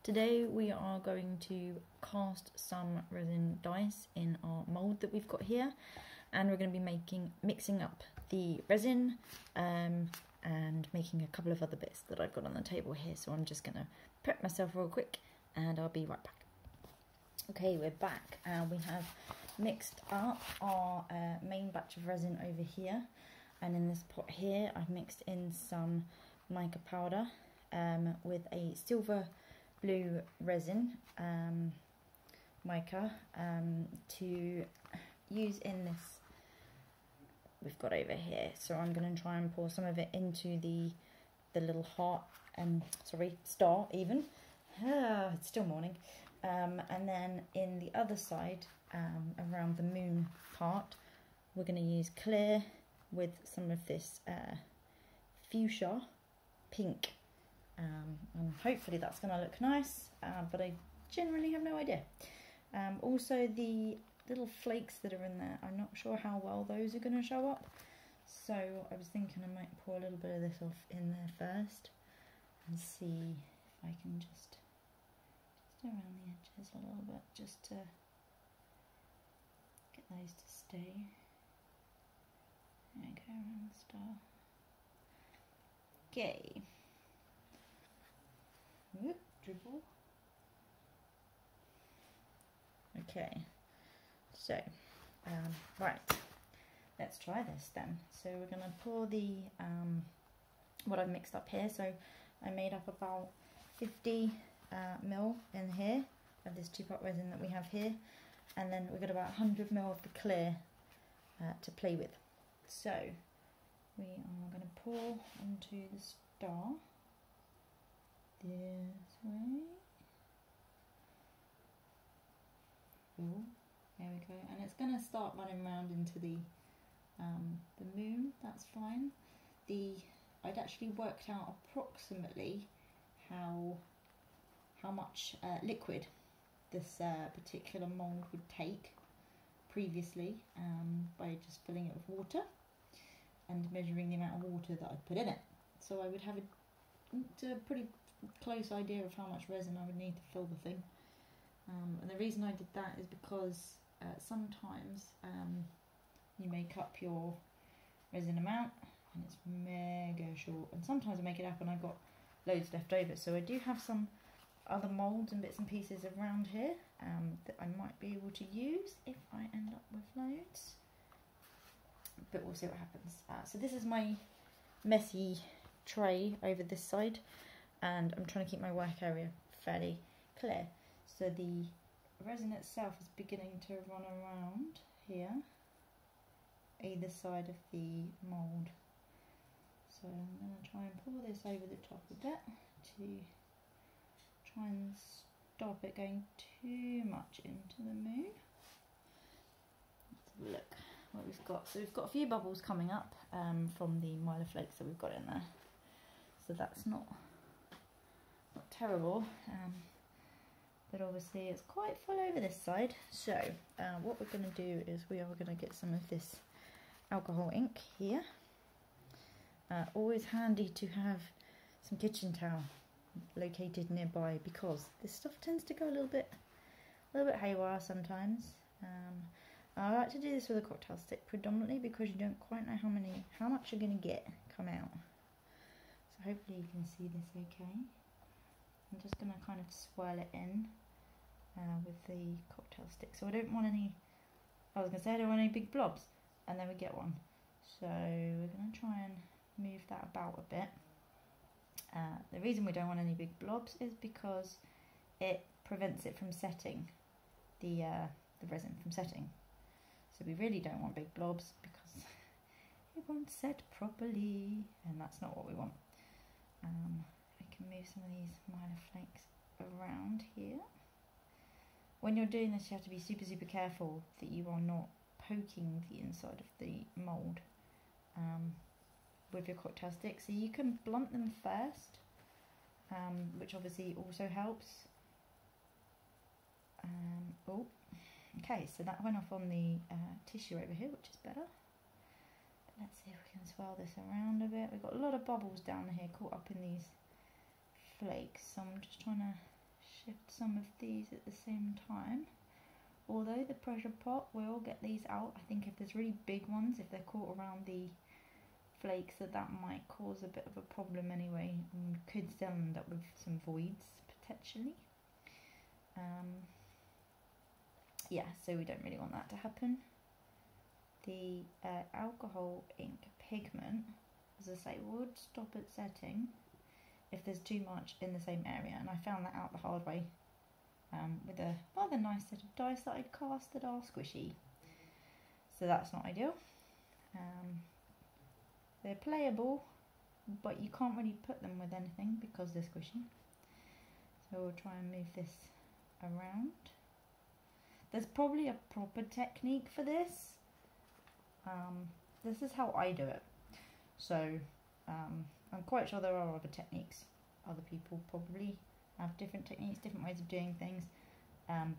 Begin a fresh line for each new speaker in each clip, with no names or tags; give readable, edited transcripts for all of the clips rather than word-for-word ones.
Today we are going to cast some resin dice in our mould that we've got here, and we're going to be mixing up the resin and making a couple of other bits that I've got on the table here. So I'm just going to prep myself real quick and I'll be right back. Okay, we're back and we have mixed up our main batch of resin over here, and in this pot here I've mixed in some mica powder with a silver blue resin mica to use in this we've got over here. So I'm going to try and pour some of it into the little heart star even. It's still morning. And then in the other side, around the moon part, we're going to use clear with some of this fuchsia pink. And hopefully that's going to look nice, but I generally have no idea. Also the little flakes that are in there, I'm not sure how well those are going to show up, so I was thinking I might pour a little bit of this off in there first and see if I can just around the edges a little bit, just to get those to stay. There we go, around the star. Okay. Whoop, dribble. Okay, so right, let's try this then. So we're going to pour the what I've mixed up here. So I made up about 50 ml in here of this 2-part resin that we have here, and then we've got about 100 ml of the clear to play with. So we are going to pour into the star this way. Ooh, there we go, and it's going to start running around into the moon. That's fine. I'd actually worked out approximately how much liquid this particular mould would take previously by just filling it with water and measuring the amount of water that I'd put in it. So I would have a pretty close idea of how much resin I would need to fill the thing. And the reason I did that is because sometimes you make up your resin amount and it's mega short, and sometimes I make it up and I've got loads left over. So I do have some other moulds and bits and pieces around here that I might be able to use if I end up with loads, but we'll see what happens. So this is my messy tray over this side, and I'm trying to keep my work area fairly clear. So the resin itself is beginning to run around here, either side of the mould. So I'm going to try and pull this over the top a bit to try and stop it going too much into the moon. Let's have a look what we've got. So we've got a few bubbles coming up from the mica flakes that we've got in there. So that's not terrible. But obviously it's quite full over this side. So what we're going to do is we are going to get some of this alcohol ink here. Always handy to have some kitchen towel located nearby, because this stuff tends to go a little bit haywire sometimes. I like to do this with a cocktail stick predominantly, because you don't quite know how much you're going to get come out. So hopefully you can see this okay. I'm just going to kind of swirl it in with the cocktail stick. So I don't want any, I don't want any big blobs, and then we get one. So we're going to try and move that about a bit. The reason we don't want any big blobs is because it prevents it from setting, the resin from setting. So we really don't want big blobs because it won't set properly, and that's not what we want. I can move some of these mica flakes around here. When you're doing this, you have to be super careful that you are not poking the inside of the mould with your cocktail stick. So you can blunt them first, which obviously also helps. Oh, okay, so that went off on the tissue over here, which is better. But let's see if we can swirl this around a bit. We've got a lot of bubbles down here caught up in these flakes, so I'm just trying to shift some of these at the same time. Although the pressure pot will get these out, I think if there's really big ones, if they're caught around the flakes, that might cause a bit of a problem anyway, and could still end up with some voids potentially. Yeah, so we don't really want that to happen. The alcohol ink pigment, as I say, would stop it setting if there's too much in the same area, and I found that out the hard way with a rather nice set of dice that I'd cast that are squishy. So that's not ideal. They're playable, but you can't really put them with anything because they're squishy. So we'll try and move this around. There's probably a proper technique for this. This is how I do it. So I'm quite sure there are other techniques. Other people probably have different techniques, different ways of doing things.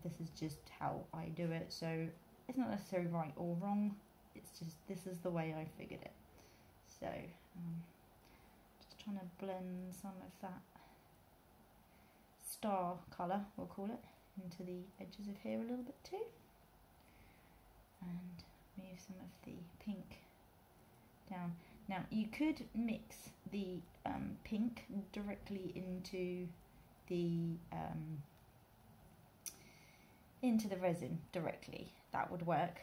This is just how I do it. So it's not necessarily right or wrong. It's just this is the way I figured it. So just trying to blend some of that star colour, we'll call it, into the edges of here a little bit too, and move some of the pink down. Now you could mix the pink directly into the resin directly. That would work,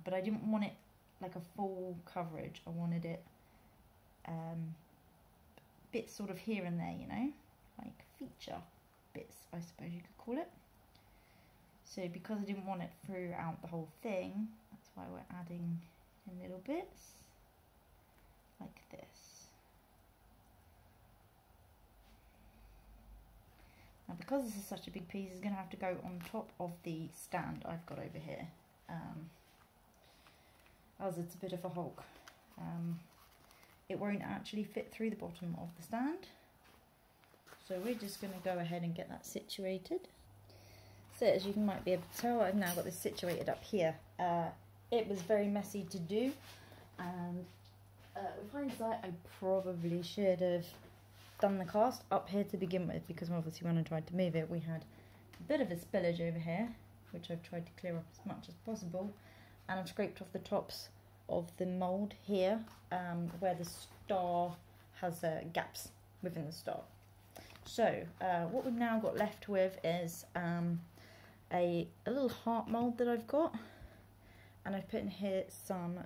but I didn't want it like a full coverage. I wanted it bits sort of here and there, you know, like feature bits, I suppose you could call it. So because I didn't want it throughout the whole thing, that's why we're adding in little bits like this. Now because this is such a big piece, it's going to have to go on top of the stand I've got over here, as it's a bit of a hulk. It won't actually fit through the bottom of the stand, so we're just going to go ahead and get that situated. So as you might be able to tell, I've now got this situated up here. It was very messy to do, and with hindsight I probably should have done the cast up here to begin with, because obviously when I tried to move it we had a bit of a spillage over here, which I've tried to clear up as much as possible, and I've scraped off the tops of the mould here, where the star has gaps within the star. So what we've now got left with is a little heart mould that I've got, and I've put in here some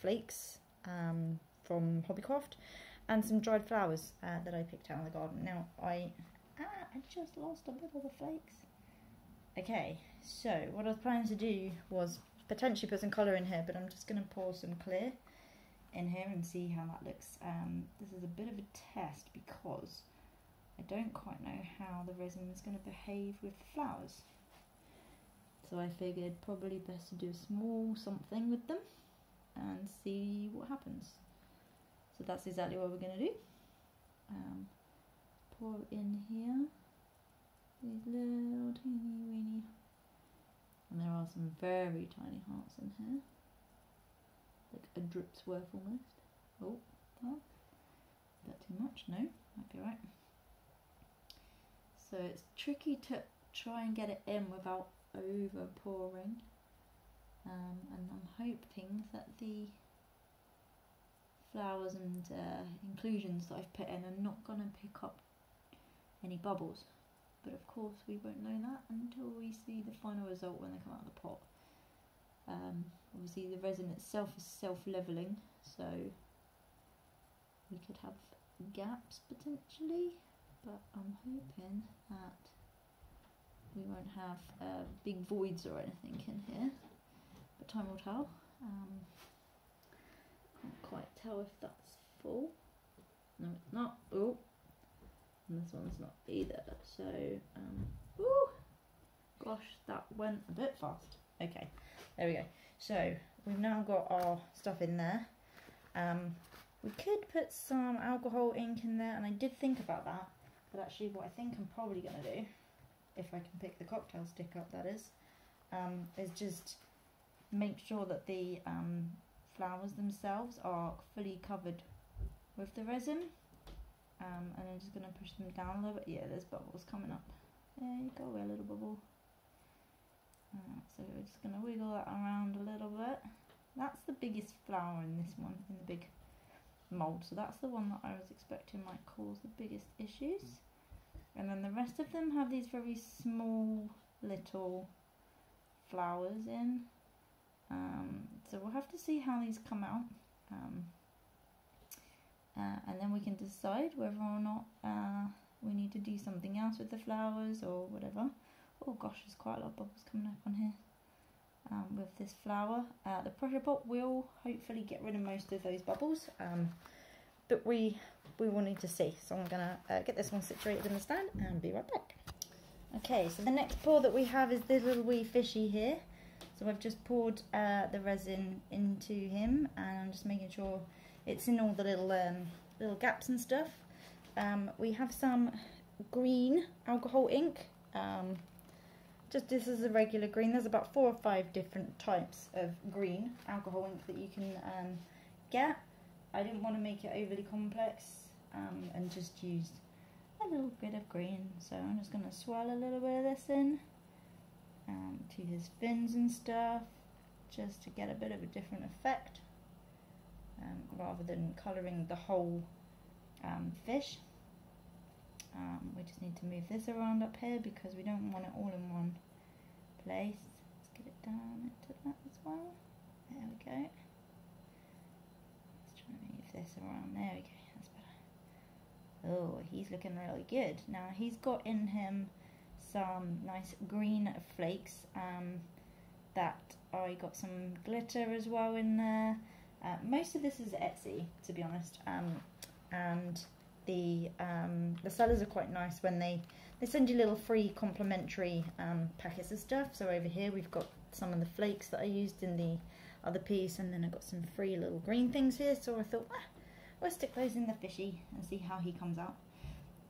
flakes from Hobbycraft and some dried flowers that I picked out in the garden. Now I just lost a bit of the flakes. Okay, so what I was planning to do was potentially put some colour in here, but I'm just going to pour some clear in here and see how that looks. This is a bit of a test because I don't quite know how the resin is going to behave with the flowers. So I figured probably best to do a small something with them and see what happens. So that's exactly what we're going to do. Pour in here these little teeny weeny, and there are some very tiny hearts in here, like a drip's worth almost. Oh, that, is that too much? No, might be right. So it's tricky to try and get it in without over pouring, and I'm hoping that the flowers and inclusions that I've put in are not going to pick up any bubbles. But of course we won't know that until we see the final result when they come out of the pot. Obviously the resin itself is self-leveling, so we could have gaps potentially, but I'm hoping that we won't have big voids or anything in here, but time will tell. Can't quite tell if that's full. No, it's not. Oh, and this one's not either. So, ooh, gosh, that went a bit fast. Okay, there we go. So we've now got our stuff in there. We could put some alcohol ink in there, and I did think about that, but actually what I think I'm probably going to do, if I can pick the cocktail stick up that is just make sure that the flowers themselves are fully covered with the resin, and I'm just going to push them down a little bit. Yeah, there's bubbles coming up. There you go, a little bubble. So we're just going to wiggle that around a little bit. That's the biggest flower in this one, in the big mould. So that's the one that I was expecting might cause the biggest issues. And then the rest of them have these very small little flowers in. So we'll have to see how these come out. And then we can decide whether or not we need to do something else with the flowers or whatever. Oh gosh, there's quite a lot of bubbles coming up on here with this flower. The pressure pot will hopefully get rid of most of those bubbles, but we will need to see. So I'm going to get this one situated in the stand and be right back. Okay, so the next pour that we have is this little wee fishy here. So I've just poured the resin into him, and I'm just making sure it's in all the little gaps and stuff. We have some green alcohol ink. Just this is a regular green. There's about 4 or 5 different types of green alcohol ink that you can get. I didn't want to make it overly complex and just used a little bit of green. So I'm just going to swirl a little bit of this in to his fins and stuff, just to get a bit of a different effect rather than colouring the whole fish. We just need to move this around up here because we don't want it all in one place. Let's get it down into that as well. There we go. Let's try and move this around. There we go. That's better. Oh, he's looking really good. Now he's got in him some nice green flakes that I got some glitter as well in there. Most of this is Etsy, to be honest, and the sellers are quite nice when they send you little free complimentary packets of stuff. So over here we've got some of the flakes that I used in the other piece, and then I got some free little green things here. So I thought, we'll stick those in the fishy and see how he comes out.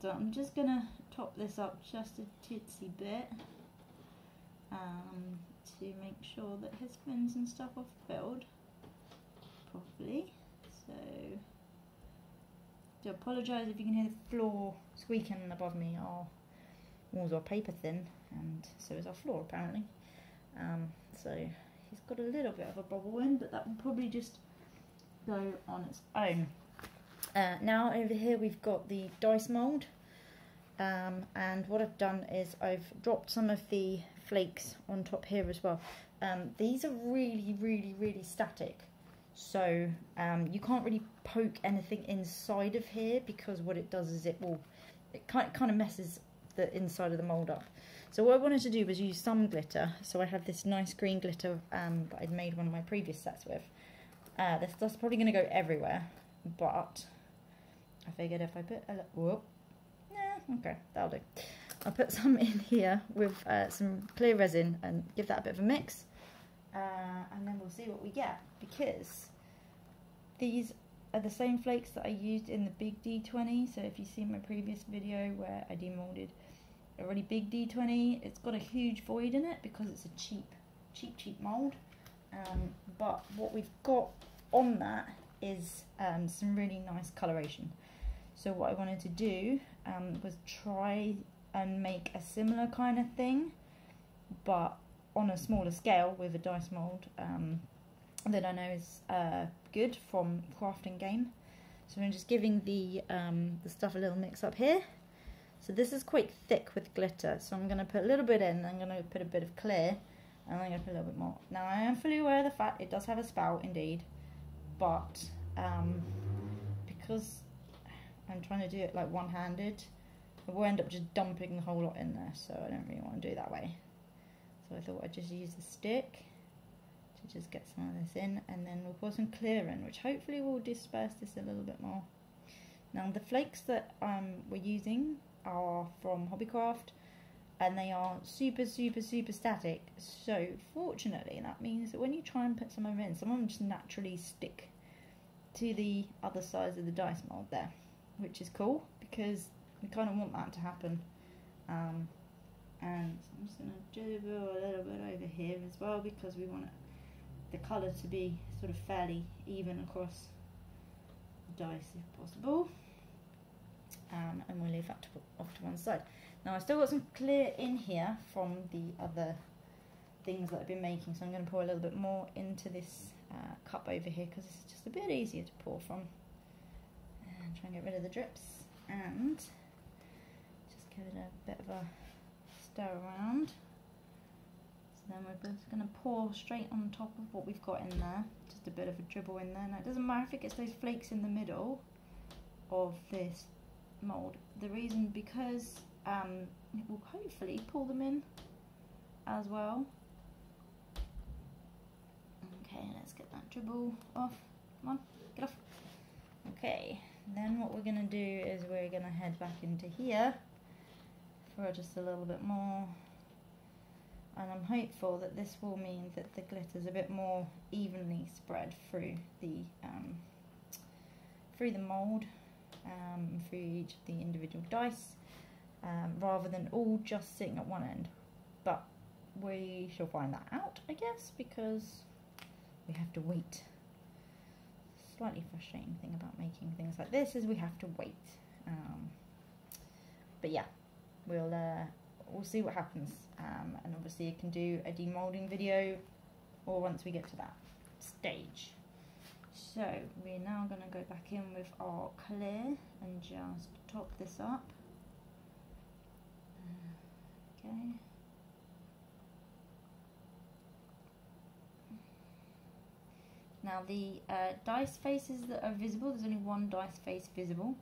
So I'm just gonna top this up just a titsy bit to make sure that his fins and stuff are filled properly. So I do apologise if you can hear the floor squeaking above me. Our walls are paper thin, and so is our floor apparently. So he's got a little bit of a bubble in, but that will probably just go on its own. Now over here we've got the dice mould, and what I've done is I've dropped some of the flakes on top here as well. These are really static, so you can't really poke anything inside of here, because what it does is it kind of messes the inside of the mould up. So what I wanted to do was use some glitter. So I have this nice green glitter that I'd made one of my previous sets with. This stuff's probably going to go everywhere, but I figured if I put okay, that'll do. I'll put some in here with some clear resin and give that a bit of a mix, and then we'll see what we get, because these are the same flakes that I used in the big D20. So if you see my previous video where I demoulded a really big D20, it's got a huge void in it because it's a cheap mould, but what we've got on that is some really nice coloration. So what I wanted to do was try and make a similar kind of thing, but on a smaller scale with a dice mould that I know is good from Craft and Game. So I'm just giving the stuff a little mix up here. So this is quite thick with glitter, so I'm going to put a little bit in, I'm going to put a bit of clear, and I'm going to put a little bit more. Now I am fully aware of the fact it does have a spout indeed, but because I'm trying to do it like one-handed, I will end up just dumping the whole lot in there, so I don't really want to do it that way. So I thought I'd just use the stick to just get some of this in, and then we'll put some clear in, which hopefully will disperse this a little bit more. Now the flakes that we're using are from Hobbycraft, and they are super static, so fortunately that means that when you try and put some of them in, some of them just naturally stick to the other sides of the dice mould there, which is cool because we kind of want that to happen. And so I'm just going to dribble a little bit over here as well, because we want the colour to be sort of fairly even across the dice if possible. and we'll leave that off to one side. Now I've still got some clear in here from the other things that I've been making, so I'm going to pour a little bit more into this cup over here because it's just a bit easier to pour from. And try and get rid of the drips, and just give it a bit of a stir around. So then we're just going to pour straight on top of what we've got in there, just a bit of a dribble in there. Now it doesn't matter if it gets those flakes in the middle of this mould. The reason, because it will hopefully pull them in as well. Okay, let's get that dribble off. Come on, get off. Okay, then what we're going to do is we're going to head back into here for just a little bit more. And I'm hopeful that this will mean that the glitter's a bit more evenly spread through the mould, through each of the individual dice, rather than all just sitting at one end. But we shall find that out, I guess, because we have to wait. Slightly frustrating thing about making things like this is we have to wait. But yeah, we'll see what happens, and obviously I can do a demoulding video or once we get to that stage. So we're now going to go back in with our clear and just top this up. Okay. Now the dice faces that are visible, there's only one dice face visible,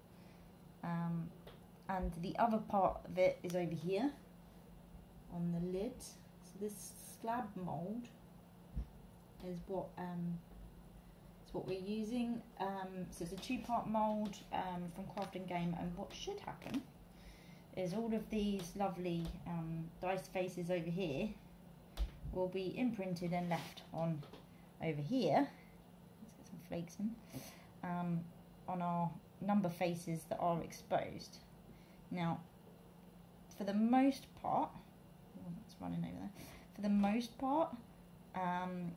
and the other part of it is over here on the lid. So this slab mould is what we're using. So it's a two-part mould from Craft and Game, and what should happen is all of these lovely dice faces over here will be imprinted and left on over here. Let's get some flakes in, on our number faces that are exposed. Now, for the most part, it's running over there. For the most part,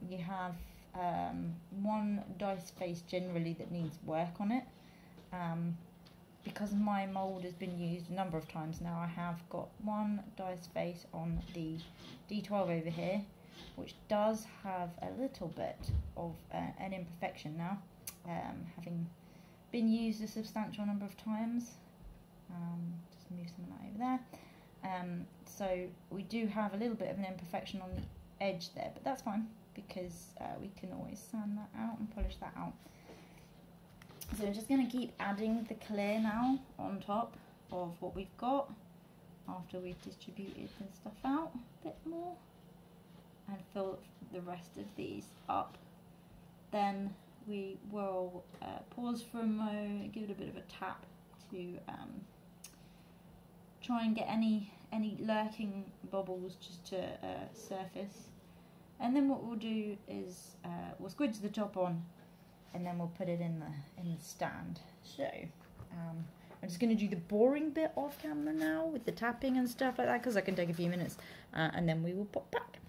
you have one dice face generally that needs work on it. Because my mould has been used a number of times now, I have got one dice face on the D12 over here, which does have a little bit of an imperfection now, having been used a substantial number of times. Just move some of that over there. So we do have a little bit of an imperfection on the edge there, but that's fine because we can always sand that out and polish that out. So we're just going to keep adding the clear now on top of what we've got after we've distributed the stuff out a bit more, and fill the rest of these up. Then we will pause for a moment, give it a bit of a tap to try and get any lurking bubbles just to surface. And then what we'll do is we'll squidge the top on, and then we'll put it in the stand. So I'm just going to do the boring bit off camera now with the tapping and stuff like that, because I can take a few minutes, and then we will pop back.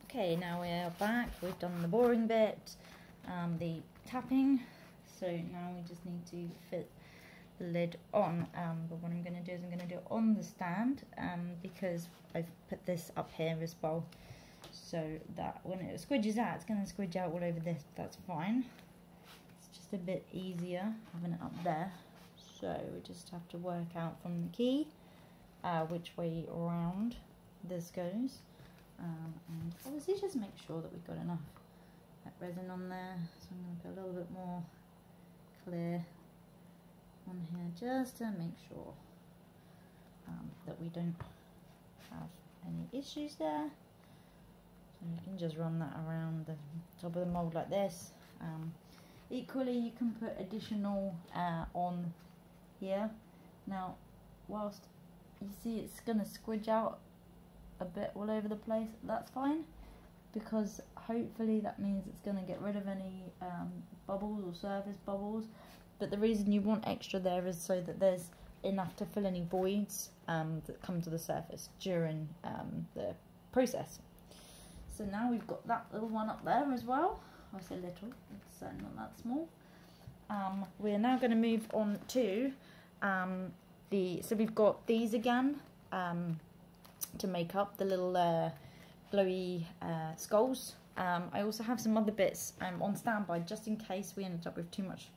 Okay, now we're back. We've done the boring bit, the tapping. So now we just need to fit the lid on. But what I'm going to do is I'm going to do it on the stand, because I've put this up here as well, so that when it squidges out, it's going to squidge out all over this. That's fine. It's just a bit easier having it up there. So we just have to work out from the key which way around this goes, and obviously just make sure that we've got enough resin on there. So I'm going to put a little bit more clear on here just to make sure that we don't have any issues there. So you can just run that around the top of the mould like this. Equally, you can put additional on here. Now, whilst you see it's going to squidge out a bit all over the place, that's fine, because hopefully that means it's going to get rid of any bubbles or surface bubbles. But the reason you want extra there is so that there's enough to fill any voids that come to the surface during the process. So now we've got that little one up there as well. I say little, it's not that small. We're now going to move on to So we've got these again to make up the little glowy skulls. I also have some other bits on standby just in case we ended up with too much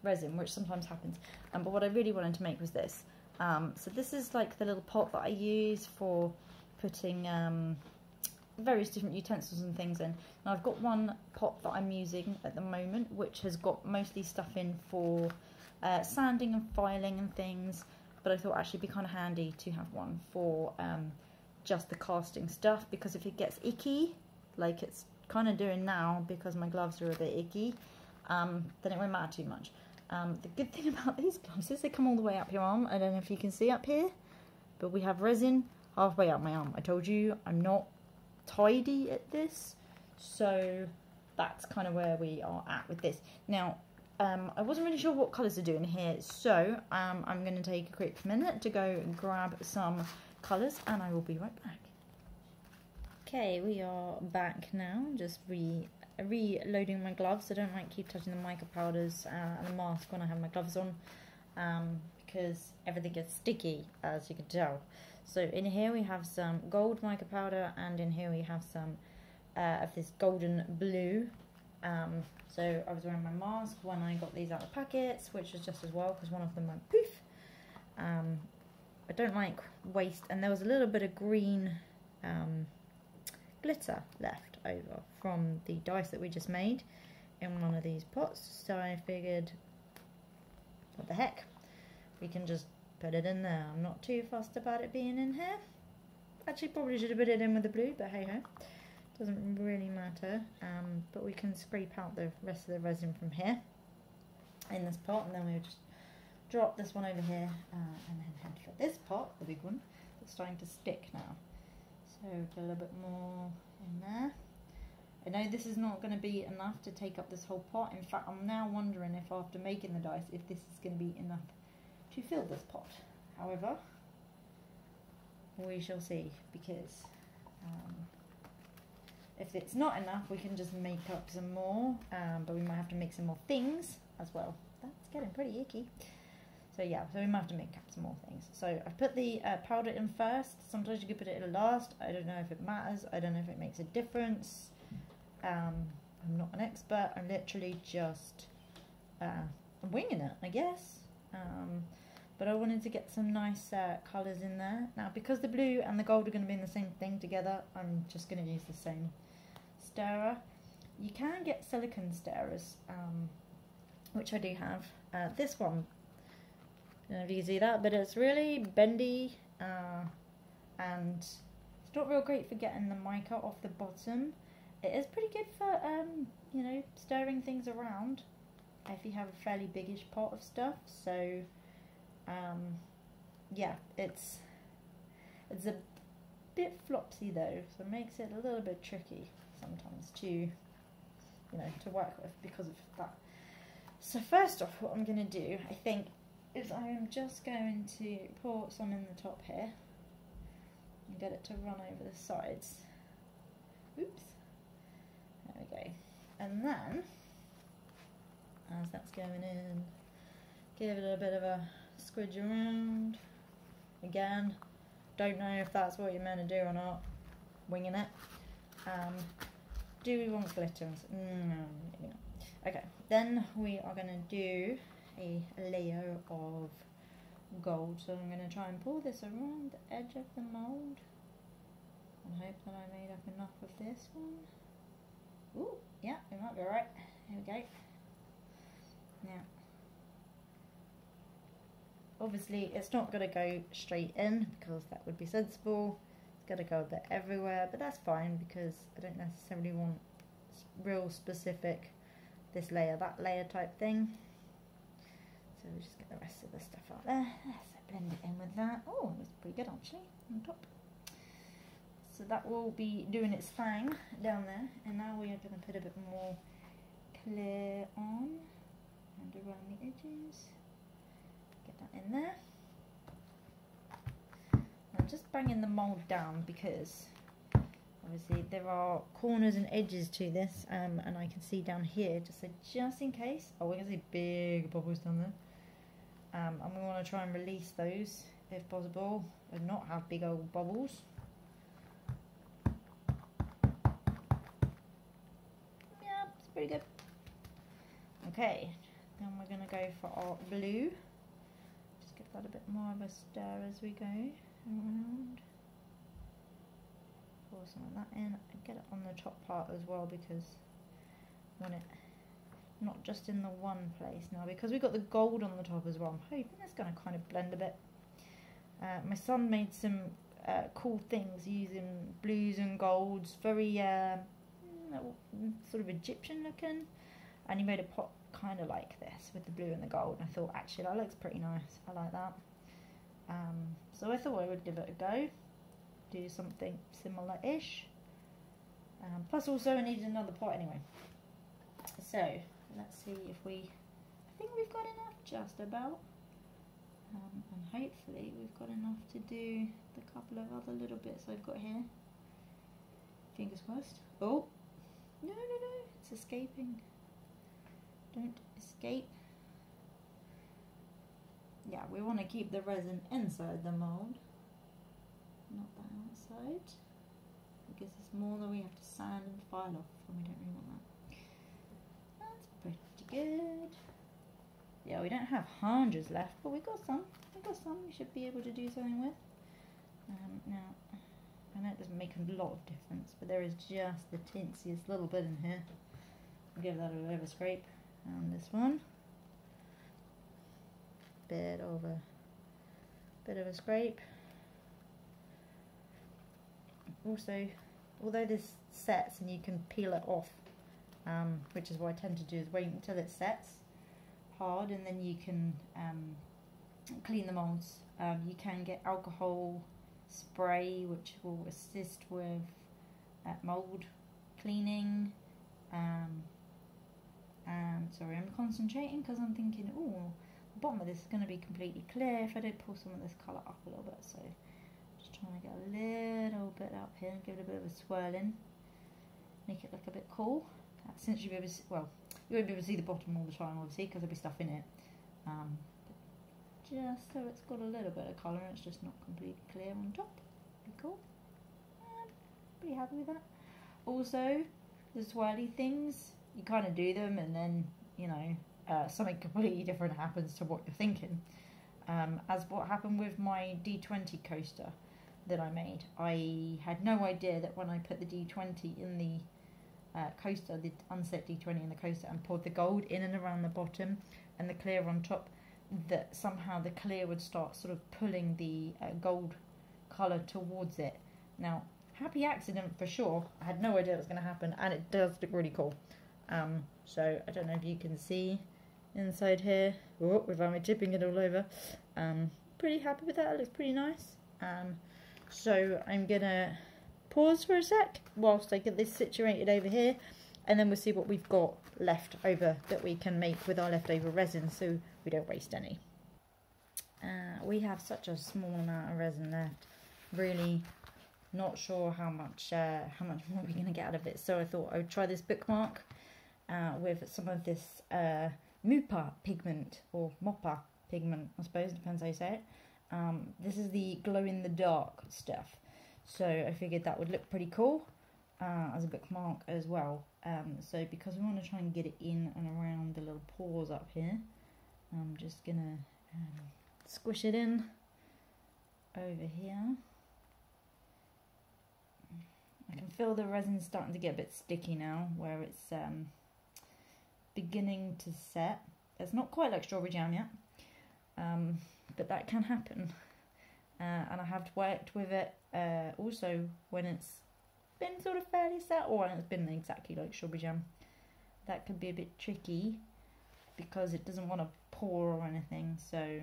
resin, which sometimes happens. But what I really wanted to make was this. So this is like the little pot that I use for putting various different utensils and things in. Now I've got one pot that I'm using at the moment, which has got mostly stuff in for sanding and filing and things, but I thought actually it'd be kind of handy to have one for just the casting stuff, because if it gets icky, like it's kind of doing now because my gloves are a bit icky, then it won't matter too much. The good thing about these gloves is they come all the way up your arm. I don't know if you can see up here, but we have resin halfway up my arm. I told you I'm not tidy at this, so that's kind of where we are at with this. Now I wasn't really sure what colours to do in here, so I'm going to take a quick minute to go and grab some colours and I will be right back. Okay, we are back now, just reloading my gloves. I don't like keep touching the mica powders and the mask when I have my gloves on, because everything gets sticky, as you can tell. So in here we have some gold mica powder, and in here we have some of this golden blue. So I was wearing my mask when I got these out of packets, which is just as well because one of them went poof. I don't like waste, and there was a little bit of green glitter left over from the dice that we just made in one of these pots, so I figured, what the heck, we can just put it in there. I'm not too fussed about it being in here. Actually probably should have put it in with the blue, but hey ho, doesn't really matter. But we can scrape out the rest of the resin from here in this pot, and then we'll just drop this one over here, and then head for this pot, the big one, that's starting to stick now. So put a little bit more in there. I know this is not going to be enough to take up this whole pot. In fact, I'm now wondering if after making the dice, if this is going to be enough to fill this pot. However, we shall see, because if it's not enough, we can just make up some more, but we might have to make some more things as well. That's getting pretty icky. So yeah, so we might have to make up some more things. So I put the powder in first. Sometimes you could put it in last. I don't know if it matters. I don't know if it makes a difference. I'm not an expert. I'm literally just winging it, I guess. But I wanted to get some nice colours in there. Now, because the blue and the gold are going to be in the same thing together, I'm just going to use the same stirrer. You can get silicone stirrers, which I do have. This one, I don't know if you can see that, but it's really bendy, and it's not real great for getting the mica off the bottom. It is pretty good for, you know, stirring things around if you have a fairly biggish pot of stuff. So, yeah, it's a bit flopsy though, so it makes it a little bit tricky sometimes to, you know, to work with because of that. So first off, what I'm going to do, I think, is I am just going to pour some in the top here and get it to run over the sides. Oops. There we go. And then, as that's going in, give it a bit of a squidge around. Again, don't know if that's what you're meant to do or not. Winging it. Do we want glitter? No, maybe not. Okay, then we are going to do a layer of gold. So I'm going to try and pull this around the edge of the mould and hope that I made up enough of this one. Ooh, yeah, it might be right. Here we go. Now, obviously it's not going to go straight in because that would be sensible. It's going to go a bit everywhere, but that's fine because I don't necessarily want real specific this layer, that layer type thing. So we'll just get the rest of the stuff out there. So blend it in with that. Oh, it looks pretty good actually on top. So that will be doing its thing down there. And now we are going to put a bit more clear on and around the edges. Get that in there. I'm just banging the mould down because obviously there are corners and edges to this, and I can see down here, just in case. Oh, we can see big bubbles down there. and we want to try and release those if possible and not have big old bubbles. Yeah, it's pretty good. Okay, then we're going to go for our blue. Just give that a bit more of a stir as we go around. Pour some of that in and get it on the top part as well, because I want it not just in the one place now, because we've got the gold on the top as well. I'm hoping it's going to kind of blend a bit. My son made some cool things using blues and golds, very sort of Egyptian looking, and he made a pot kind of like this with the blue and the gold, and I thought actually that looks pretty nice. I like that. So I thought I would give it a go, do something similar-ish. Plus also I needed another pot anyway. So let's see if I think we've got enough just about. And hopefully we've got enough to do the couple of other little bits I've got here. Fingers crossed. Oh! No, it's escaping. Don't escape. Yeah, we want to keep the resin inside the mould, not the outside, because it's more that we have to sand and file off, and we don't really want that. That's pretty good. Yeah, we don't have hundreds left, but we've got some. We should be able to do something with. Now, I know it doesn't make a lot of difference, but there is just the teensiest little bit in here. I'll give that a bit of a scrape. And this one. Bit of a scrape. Also, although this sets and you can peel it off, which is what I tend to do, is wait until it sets hard and then you can clean the moulds. You can get alcohol spray which will assist with mould cleaning. And sorry, I'm concentrating because I'm thinking, oh, the bottom of this is going to be completely clear if I don't pull some of this colour up a little bit. So just trying to get a little bit up here and give it a bit of a swirl in, make it look a bit cool. Since you'll be able to see, well, you won't be able to see the bottom all the time obviously because there'll be stuff in it, but just so it's got a little bit of colour and it's just not completely clear on top. Pretty cool. Pretty happy with that. Also, the swirly things, you kind of do them and then, you know, something completely different happens to what you're thinking. As what happened with my D20 coaster that I made. I had no idea that when I put the D20 in the coaster, the unset D20 in the coaster, and poured the gold in and around the bottom and the clear on top, that somehow the clear would start sort of pulling the gold colour towards it. Now, happy accident for sure. I had no idea it was going to happen, and it does look really cool. So I don't know if you can see inside here, without me tipping it all over. Pretty happy with that. It looks pretty nice. So I'm gonna pause for a sec whilst I get this situated over here, and then we'll see what we've got left over that we can make with our leftover resin, so we don't waste any. We have such a small amount of resin left. Really not sure how much more we're gonna get out of it. So I thought I would try this bookmark with some of this mica pigment, or moppa pigment, I suppose, depends how you say it. This is the glow-in-the-dark stuff, so I figured that would look pretty cool as a bookmark as well. So because we want to try and get it in and around the little pores up here, I'm just going to squish it in over here. I can feel the resin starting to get a bit sticky now, where it's beginning to set. It's not quite like strawberry jam yet, but that can happen. And I have worked with it also when it's been sort of fairly set, or when it's been exactly like strawberry jam. That could be a bit tricky because it doesn't want to pour or anything. So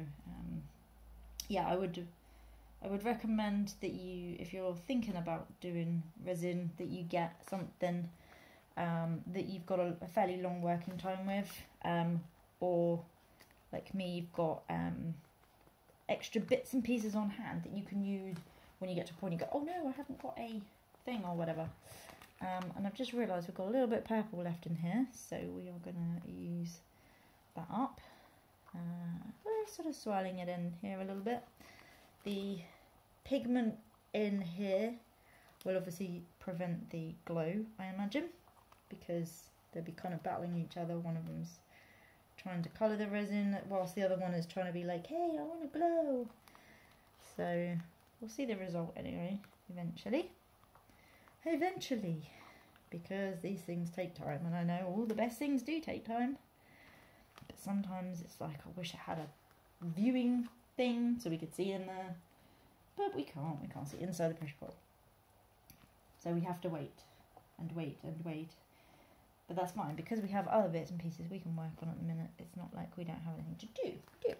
yeah, I would recommend that you, if you're thinking about doing resin, that you get something that you've got a fairly long working time with, or like me, you've got extra bits and pieces on hand that you can use when you get to a point you go, oh no, I haven't got a thing or whatever. And I've just realised we've got a little bit of purple left in here, so we are going to use that up. We're sort of swirling it in here a little bit. The pigment in here will obviously prevent the glow, I imagine, because they'll be kind of battling each other. One of them's trying to colour the resin whilst the other one is trying to be like, hey, I want to glow. So we'll see the result anyway, eventually, because these things take time, and I know all the best things do take time, but sometimes it's like, I wish I had a viewing thing so we could see in there, but we can't see inside the pressure pot, so we have to wait and wait and wait. But that's fine, because we have other bits and pieces we can work on at the minute. It's not like we don't have anything to do.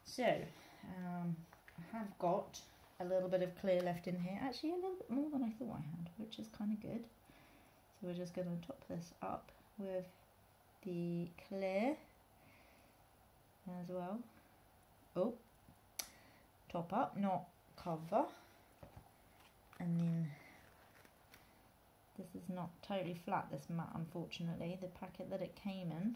So, I have got a little bit of clear left in here. Actually, a little bit more than I thought I had, which is kind of good. So we're just going to top this up with the clear as well. Oh, top up, not cover. And then this is not totally flat, this mat, unfortunately. The packet that it came in,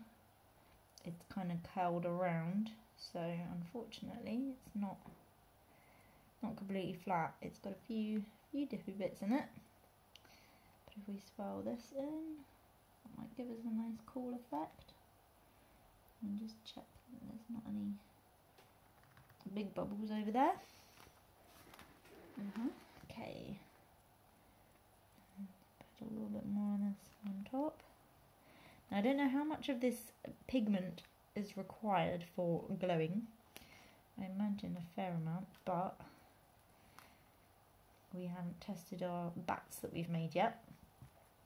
it's kind of curled around, so unfortunately it's not completely flat. It's got a few diffy bits in it. But if we swirl this in, that might give us a nice cool effect. And just check that there's not any big bubbles over there. Okay. Put a little bit more on this on top. Now, I don't know how much of this pigment is required for glowing. I imagine a fair amount, but we haven't tested our bats that we've made yet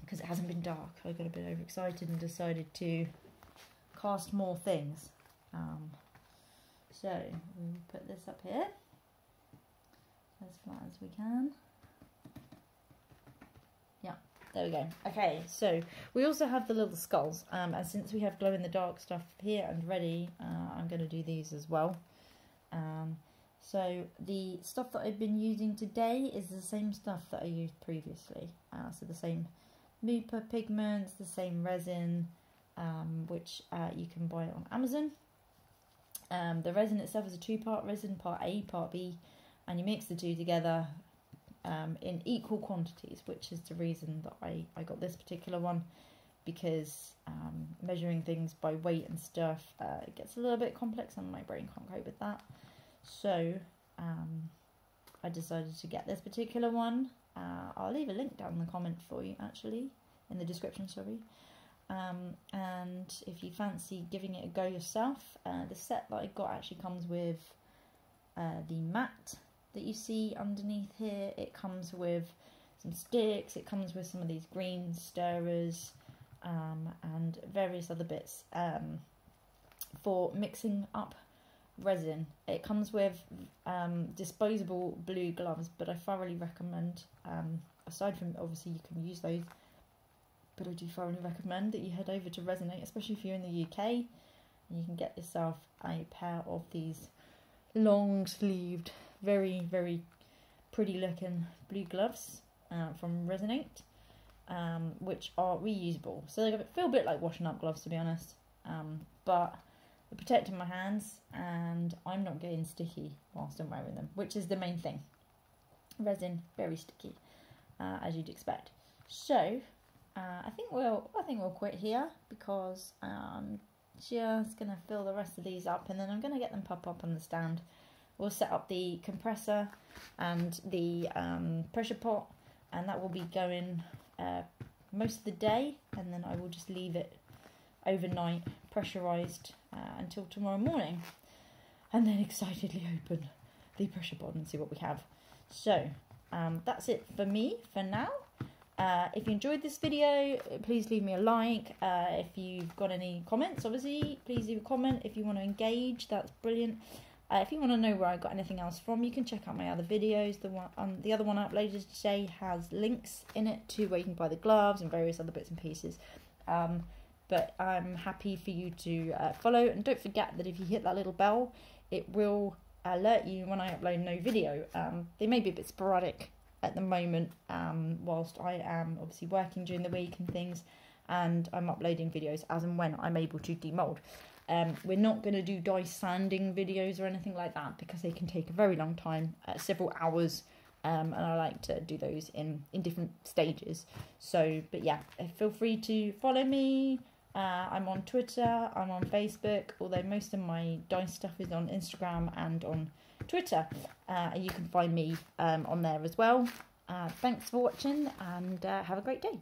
because it hasn't been dark. I got a bit overexcited and decided to cast more things. So we'll put this up here as flat as we can. Yeah, there we go. Okay, so we also have the little skulls, and since we have glow in the dark stuff here and ready, I'm going to do these as well. So the stuff that I've been using today is the same stuff that I used previously. So the same mica pigments, the same resin, which you can buy on Amazon. The resin itself is a two-part resin, part A, part B, and you mix the two together in equal quantities, which is the reason that I got this particular one, because measuring things by weight and stuff, it gets a little bit complex and my brain can't cope with that. So I decided to get this particular one. I'll leave a link down in the comment for you, actually, in the description, sorry. And if you fancy giving it a go yourself, the set that I got actually comes with the mat that you see underneath here. It comes with some sticks, it comes with some of these green stirrers, and various other bits for mixing up resin. It comes with disposable blue gloves, but I thoroughly recommend, aside from obviously you can use those, but I do thoroughly recommend that you head over to Resin, especially if you're in the UK, and you can get yourself a pair of these long sleeved, very, very pretty looking blue gloves from Resin, which are reusable. So they feel a bit like washing up gloves, to be honest, but they're protecting my hands and I'm not getting sticky whilst I'm wearing them, which is the main thing. Resin, very sticky, as you'd expect. So I think we'll quit here, because I'm just gonna fill the rest of these up, and then I'm gonna get them pop up on the stand. We'll set up the compressor and the pressure pot, and that will be going most of the day, and then I will just leave it overnight pressurized until tomorrow morning, and then excitedly open the pressure pot and see what we have. So that's it for me for now. If you enjoyed this video, please leave me a like. If you've got any comments, obviously, please leave a comment. If you want to engage, that's brilliant. If you want to know where I got anything else from, you can check out my other videos. The other one I uploaded today has links in it to where you can buy the gloves and various other bits and pieces. But I'm happy for you to follow, and don't forget that if you hit that little bell, it will alert you when I upload no video. They may be a bit sporadic at the moment, whilst I am obviously working during the week and things, and I'm uploading videos as and when I'm able to demold. We're not going to do die sanding videos or anything like that because they can take a very long time, several hours, and I like to do those in different stages. So, but yeah, feel free to follow me. I'm on Twitter, I'm on Facebook, although most of my die stuff is on Instagram and on Twitter. You can find me on there as well. Thanks for watching, and have a great day.